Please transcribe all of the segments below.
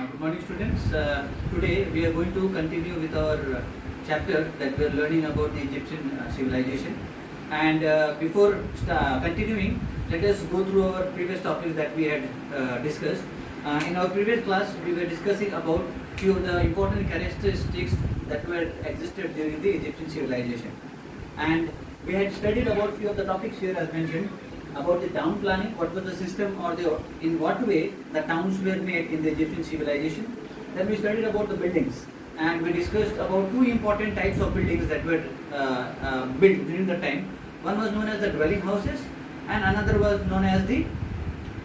Good morning, students. Today we are going to continue with our chapter that we are learning about the Egyptian civilization. And before continuing, let us go through our previous topics that we had discussed. In our previous class, we were discussing about few of the important characteristics that were existed during the Egyptian civilization. And we had studied about few of the topics here as mentioned, about the town planning, what was the system or in what way the towns were made in the Egyptian civilization. Then we studied about the buildings, and we discussed about two important types of buildings that were built during the time. One was known as the dwelling houses and another was known as the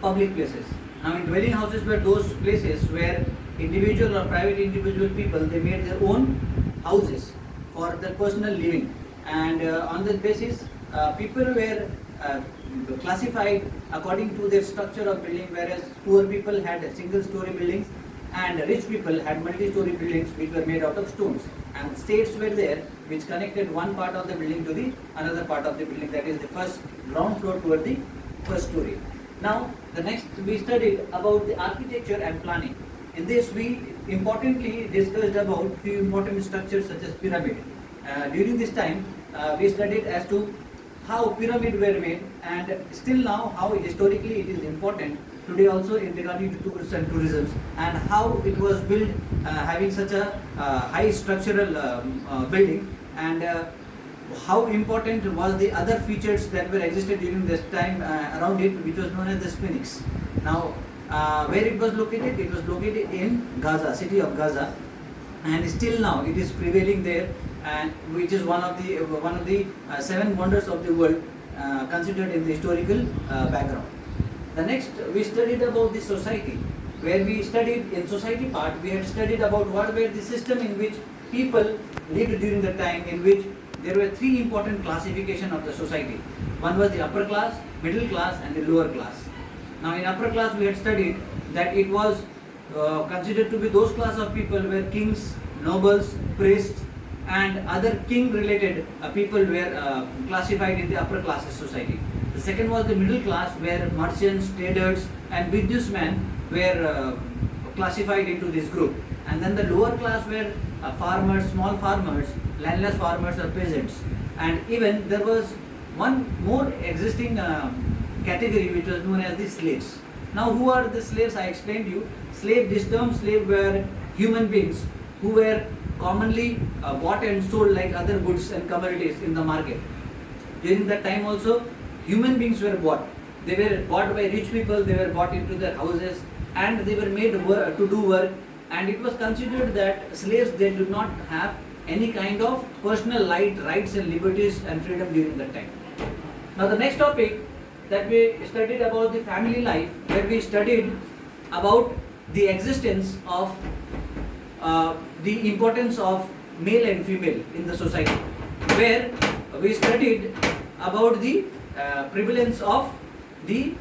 public places. Now in dwelling houses were those places where individual or private individual people, they made their own houses for their personal living, and on that basis people were classified according to their structure of building, whereas poor people had single story buildings and rich people had multi-story buildings which were made out of stones, and states were there which connected one part of the building to the another part of the building, that is the first ground floor toward the first story. Now the next we studied about the architecture and planning. In this we importantly discussed about few important structures such as pyramid. During this time we studied as to how pyramid were made, and still now how historically it is important today also in regarding to tourists and tourism, and how it was built having such a high structural building, and how important was the other features that were existed during this time around it, which was known as the Sphinx. Now where it was located? It was located in Gaza, city of Gaza, and still now it is prevailing there, and which is one of the seven wonders of the world considered in the historical background. The next we studied about the society, where we studied in society part we had studied about what were the system in which people lived during the time, in which there were three important classification of the society. One was the upper class, middle class and the lower class. Now in upper class we had studied that it was considered to be those class of people where kings, nobles, priests and other king related people were classified in the upper classes society. The second was the middle class, where merchants, traders and businessmen were classified into this group, and then the lower class were farmers, small farmers, landless farmers or peasants, and even there was one more existing category which was known as the slaves. Now who are the slaves? I explained you. This term slave were human beings who were commonly bought and sold like other goods and commodities in the market. During that time also human beings were bought. They were bought by rich people, they were bought into their houses, and they were made to do work, and it was considered that slaves, they did not have any kind of personal rights and liberties and freedom during that time. Now the next topic that we studied about the family life, where we studied about the existence of the importance of male and female in the society, where we studied about the prevalence of the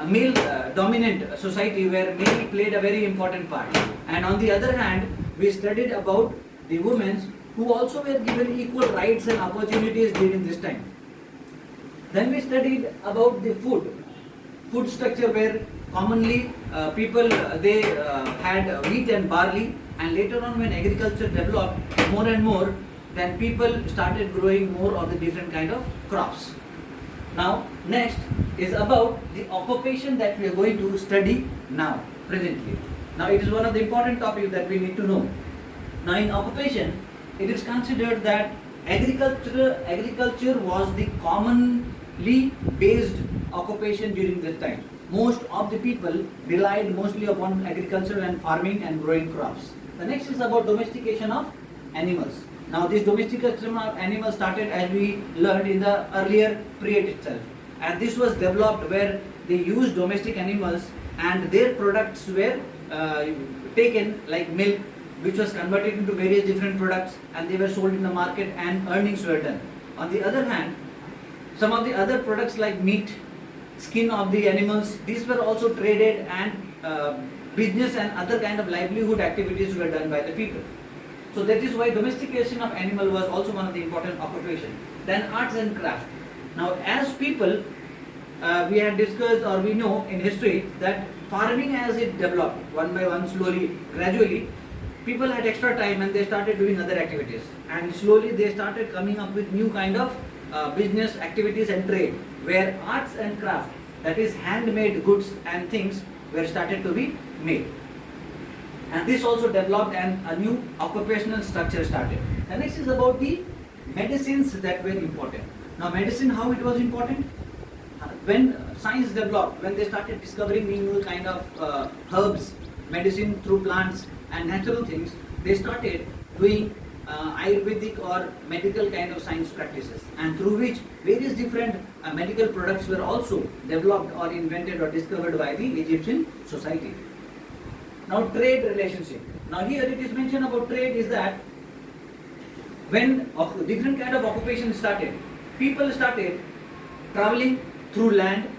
male dominant society, where male played a very important part, and on the other hand we studied about the women who also were given equal rights and opportunities during this time. Then we studied about the food structure, where commonly people they had wheat and barley, and later on when agriculture developed more and more, then people started growing more of the different kind of crops. Now next is about the occupation that we are going to study now presently. Now it is one of the important topics that we need to know. Now in occupation it is considered that agriculture was the commonly based occupation during that time. Most of the people relied mostly upon agriculture and farming and growing crops. The next is about domestication of animals. Now this domestication of animals started, as we learned, in the earlier period itself, and this was developed where they used domestic animals and their products were taken, like milk, which was converted into various different products, and they were sold in the market and earnings were done. On the other hand, some of the other products like meat, skin of the animals, these were also traded, and business and other kind of livelihood activities were done by the people. So that is why domestication of animal was also one of the important occupation. Then arts and craft. Now as people we had discussed, or we know in history, that farming as it developed, one by one, slowly, gradually, people had extra time and they started doing other activities. And slowly they started coming up with new kind of business activities and trade, where arts and craft, that is handmade goods and things, were started to be made. And this also developed and a new occupational structure started. The next is about the medicines that were important. Now medicine, how it was important? When science developed, when they started discovering new kind of herbs, medicine through plants and natural things, they started doing Ayurvedic or medical kind of science practices, and through which various different medical products were also developed or invented or discovered by the Egyptian society. Now trade relationship. Now here it is mentioned about trade is that when different kind of occupation started, people started traveling through land,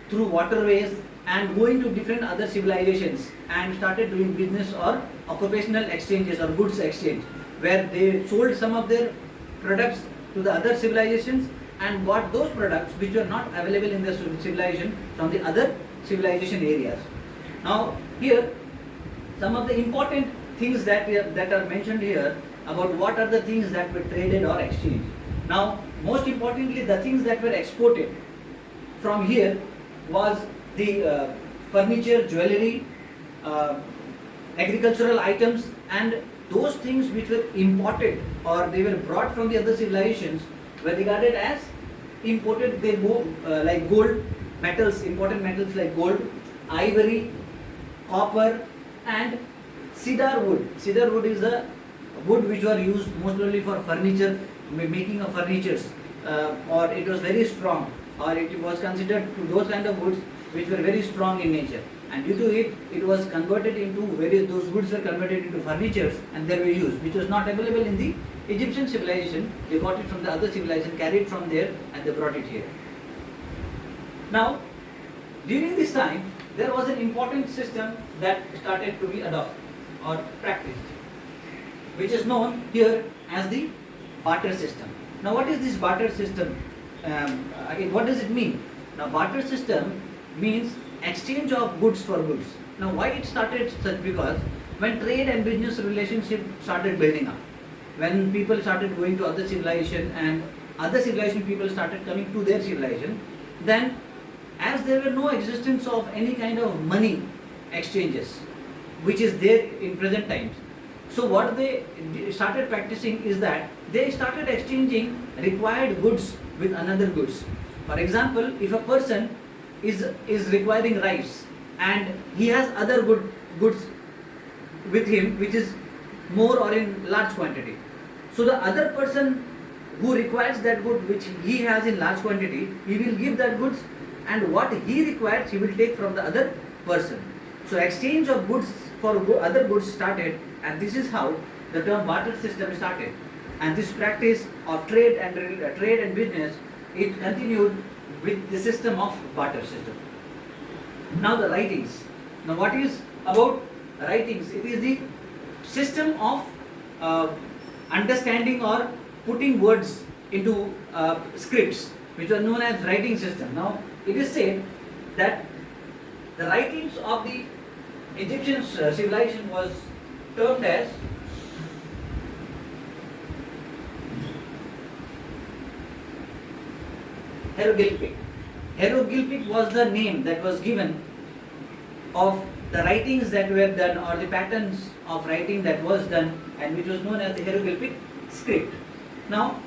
through waterways, and going to different other civilizations and started doing business or occupational exchanges or goods exchange, where they sold some of their products to the other civilizations and got those products which were not available in the civilization from the other civilization areas. Now here some of the important things that are mentioned here about what are the things that were traded or exchanged. Now most importantly, the things that were exported from here was the furniture, jewelry, agricultural items, and those things which were imported or they were brought from the other civilizations were regarded as imported. They go like gold, metals, important metals like gold, ivory, copper, and cedar wood. Cedar wood is the wood which were used mostly for furniture, making of furnitures, or it was very strong, or it was considered to those kind of woods which were very strong in nature, and due to it, it was converted into various, those woods were converted into furnitures and they were used, which was not available in the Egyptian civilization. They got it from the other civilization, carried from there, and they brought it here. Now, during this time, there was an important system that started to be adopted or practiced, which is known here as the barter system. Now, what is this barter system? What does it mean? Now, barter system means exchange of goods for goods. Now, why it started such? Because when trade and business relationship started building up, when people started going to other civilization and other civilization people started coming to their civilization, then as there were no existence of any kind of money exchanges, which is there in present times, so what they started practicing is that they started exchanging required goods with another goods. For example, if a person is requiring rice and he has other goods with him which is more or in large quantity, so the other person who requires that good which he has in large quantity, he will give that goods, and what he requires he will take from the other person. So exchange of goods for other goods started, and this is how the term barter system started. And this practice of trade and business, it continued with the system of barter system. Now the writings. Now what is about writings? It is the system of understanding or putting words into scripts, which are known as writing system. Now it is said that the writings of the Egyptian civilization was termed as hieroglyphic. Hieroglyphic was the name that was given of the writings that were done, or the patterns of writing that was done, and which was known as the hieroglyphic script. Now,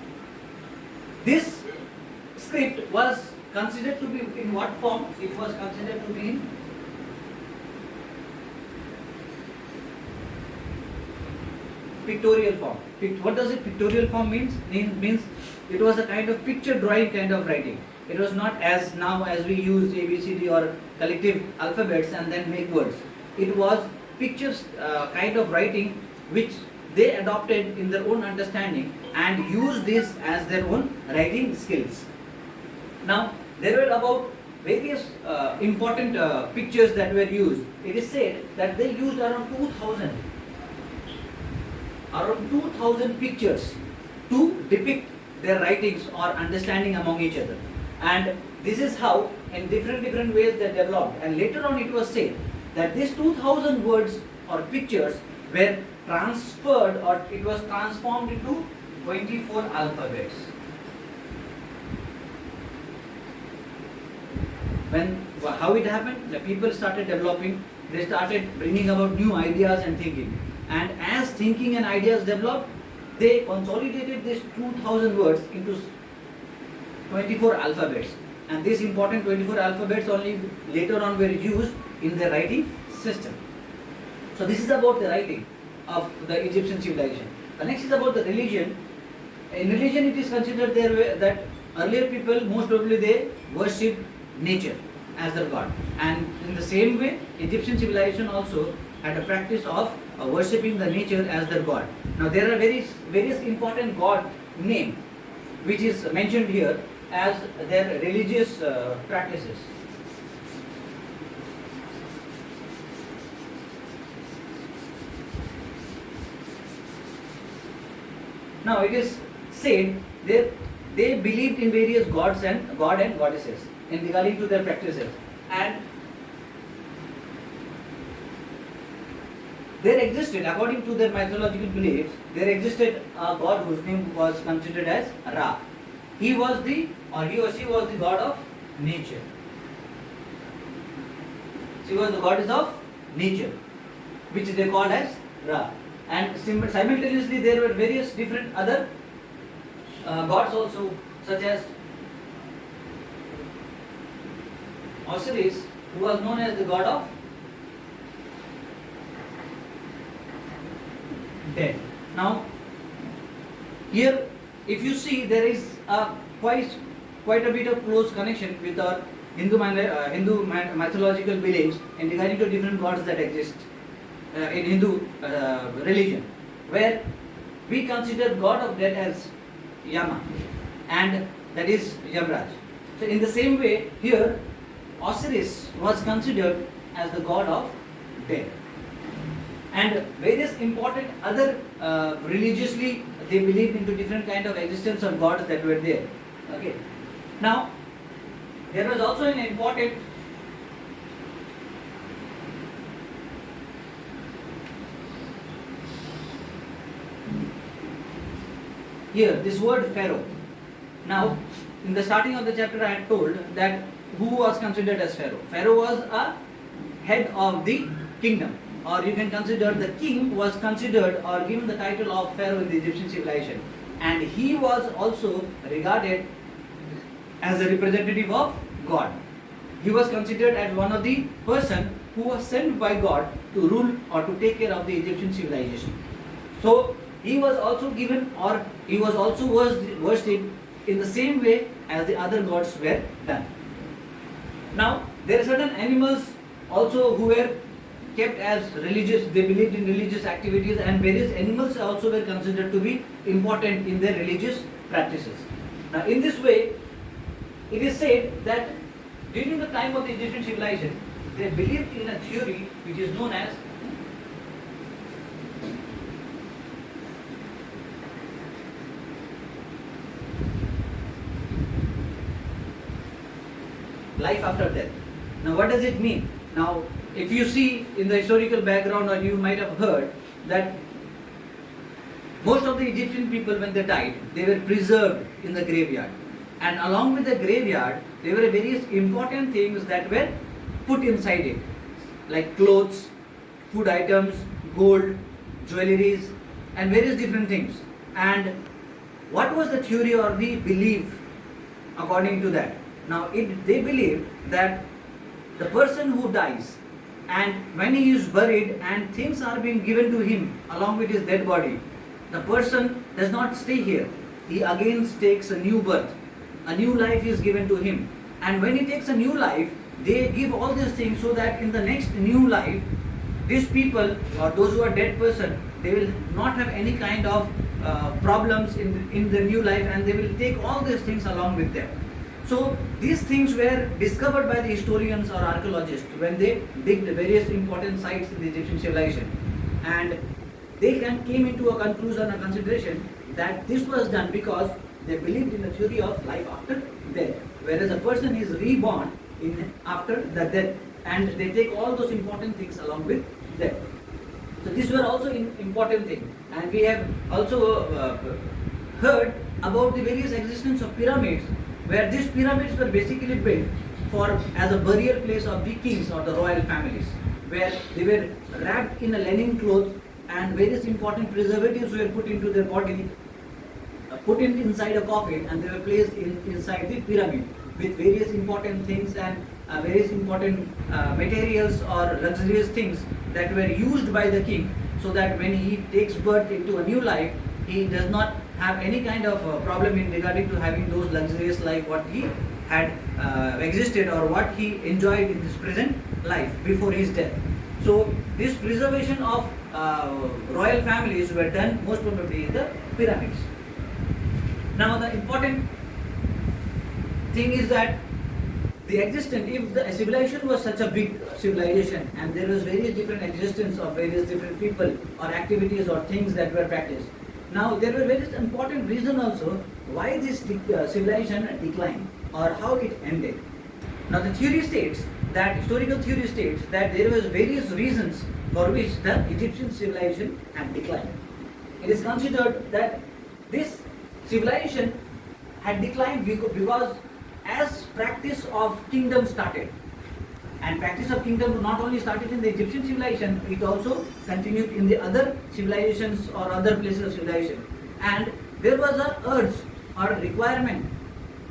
this script was considered to be in what form? It was considered to be in pictorial form. What does it pictorial form means? It means it was a kind of picture drawing kind of writing. It was not as now as we use ABCD or collective alphabets and then make words. It was pictures kind of writing which they adopted in their own understanding and used this as their own writing skills. Now there were about various important pictures that were used. It is said that they used around 2000 pictures to depict their writings or understanding among each other. And this is how in different ways they developed. And later on it was said that these 2000 words or pictures were transferred, or it was transformed into 24 alphabets. How it happened? The people started developing, they started bringing about new ideas and thinking. And as thinking and ideas developed, they consolidated these 2000 words into 24 alphabets. And these important 24 alphabets only later on were used in the writing system. So this is about the writing of the Egyptian civilization. The next is about the religion. In religion, it is considered that earlier people, most probably they worship nature as their god. And in the same way, Egyptian civilization also had a practice of worshipping the nature as their god. Now there are various important god name which is mentioned here as their religious practices. Now it is said they believed in various gods and goddesses in regarding to their practices, and there existed, according to their mythological beliefs, there existed a god whose name was considered as Ra. He or she was the god of nature. She was the goddess of nature, which they called as Ra. And simultaneously there were various different other gods also, such as Osiris, who was known as the god of dead. Now here, if you see, there is a quite a bit of close connection with our Hindu mythological beliefs in regarding to different gods that exist in Hindu religion, where we consider god of death as Yama, and that is Yamraj. So in the same way, here Osiris was considered as the god of death. And various important other religiously they believed into different kind of existence of gods that were there. Okay. Now there was also an important here this word Pharaoh. Now in the starting of the chapter I had told that who was considered as Pharaoh. Pharaoh was a head of the kingdom, or you can consider the king was considered or given the title of Pharaoh in the Egyptian civilization, and he was also regarded as a representative of God. He was considered as one of the person who was sent by God to rule or to take care of the Egyptian civilization. So he was also given, or he was also worshipped in the same way as the other gods were done. Now there are certain animals also who were kept as religious, they believed in religious activities, and various animals also were considered to be important in their religious practices. Now in this way, it is said that during the time of the Egyptian civilization, they believed in a theory which is known as life after death. Now what does it mean? Now if you see in the historical background, or you might have heard that most of the Egyptian people, when they died, they were preserved in the graveyard, and along with the graveyard there were various important things that were put inside it, like clothes, food items, gold, jewelries, and various different things. And what was the theory or the belief according to that? Now they believed that the person who dies, and when he is buried and things are being given to him along with his dead body, the person does not stay here. He again takes a new birth. A new life is given to him. And when he takes a new life, they give all these things so that in the next new life, these people or those who are dead person, they will not have any kind of problems in the new life, and they will take all these things along with them. So these things were discovered by the historians or archaeologists when they digged various important sites in the Egyptian civilization, and they came into a conclusion or consideration that this was done because they believed in the theory of life after death, whereas a person is reborn after the death and they take all those important things along with them. So these were also important things, and we have also heard about the various existence of pyramids, where these pyramids were basically built for as a burial place of the kings or the royal families, where they were wrapped in a linen cloth and various important preservatives were put into their body, put in inside a coffin, and they were placed inside the pyramid with various important things and various important materials or luxurious things that were used by the king, so that when he takes birth into a new life, he does not have any kind of problem in regarding to having those luxurious life what he had existed or what he enjoyed in this present life before his death. So this preservation of royal families were done most probably in the pyramids. Now the important thing is that the existence, if the civilization was such a big civilization and there was various different existence of various different people or activities or things that were practiced, now there were various important reasons also why this civilization declined or how it ended. Now the theory states that, historical theory states that there was various reasons for which the Egyptian civilization had declined. It is considered that this civilization had declined because as practice of kingdom started, and practice of kingdom not only started in the Egyptian civilization, it also continued in the other civilizations or other places of civilization, and there was a urge or requirement,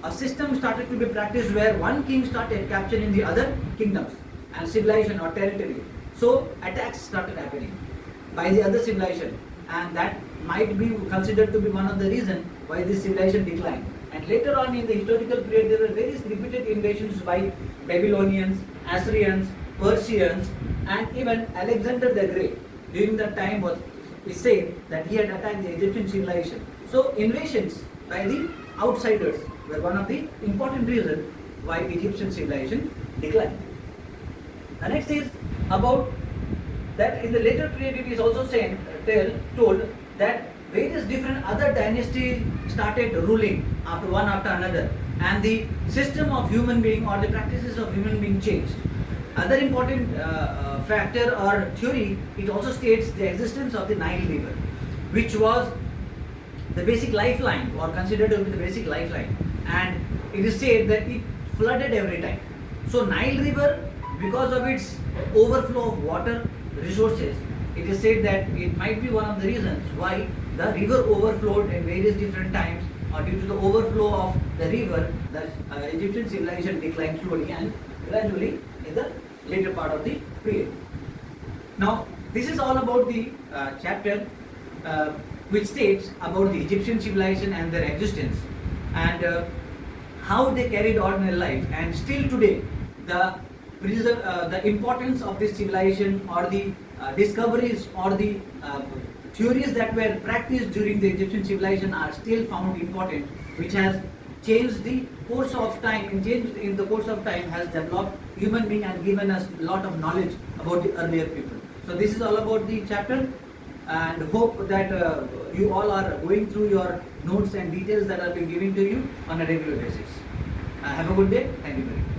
a system started to be practiced where one king started capturing the other kingdoms and civilization or territory. So attacks started happening by the other civilization, and that might be considered to be one of the reasons why this civilization declined. And later on in the historical period, there were various repeated invasions by Babylonians, Assyrians, Persians, and even Alexander the Great. During that time was said that he had attacked the Egyptian civilization. So invasions by the outsiders were one of the important reasons why Egyptian civilization declined. The next is about that in the later period it is also told that various different other dynasties started ruling one after another, and the system of human being or the practices of human being changed. Other important factor or theory, it also states the existence of the Nile River, which was the basic lifeline or considered to be the basic lifeline, and it is said that it flooded every time. So Nile River, because of its overflow of water resources, it is said that it might be one of the reasons why the river overflowed in various different times, or due to the overflow of the river, the Egyptian civilization declined slowly and gradually in the later part of the period. Now, this is all about the chapter which states about the Egyptian civilization and their existence, and how they carried ordinary life, and still today the importance of this civilization or the discoveries or the theories that were practiced during the Egyptian civilization are still found important, which has changed the course of time, and changed in the course of time has developed human being and given us a lot of knowledge about the earlier people. So this is all about the chapter, and hope that you all are going through your notes and details that are being given to you on a regular basis. Have a good day. Thank you very much.